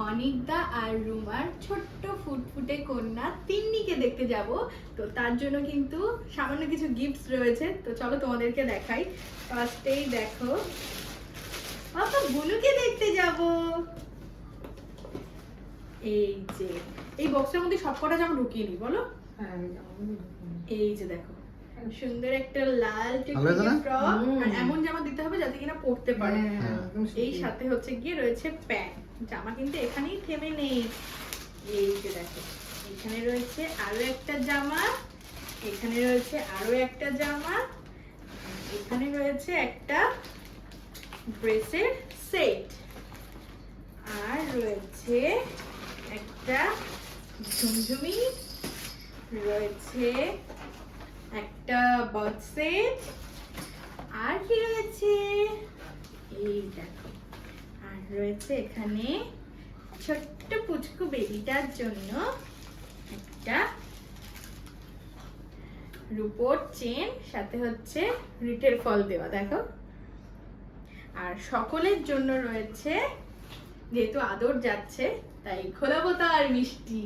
অনিকদা আর রুমার ছোট্ট ফুটফুটে কন্যা তিন্নিকে দেখতে যাব। তো তার জন্য কিন্তু সামান্য কিছু গিফটস রয়েছে, তো চলো তোমাদেরকে দেখাই। ফার্স্টেই দেখো, বাবা বুনুকে দেখতে যাব। এই যে এই বক্সের মধ্যে সবকটা জামা ঢুকিয়ে নি, বলো। এই যে দেখো, সুন্দর একটা লাল টুকটুকে ফ্রক, আর এমন জামা দিতে হবে যাতে কিনা পরতে পারে। এই সাথে হচ্ছে গিয়ে রয়েছে প্যান্ট। জামা কিন্তু এখানেই থেমে নেই। এই যে দেখো, এখানে রয়েছে আরো একটা জামা, এখানে রয়েছে আরো একটা জামা, এখানে রয়েছে একটা ড্রেসের সেট, আর রয়েছে একটা ঝুমঝুমি, রয়েছে একটা বার্থ সেট, আর কি রয়েছে এই দেখো, আর রয়েছে এখানে ছোট্ট পুচকু বেবিটার জন্য একটা রূপোর চেন, সাথে হচ্ছে রিটের ফল দেওয়া, দেখো। আর সকলের জন্য রয়েছে, যেহেতু আদর যাচ্ছে তাই খোলাবো তার মিষ্টি।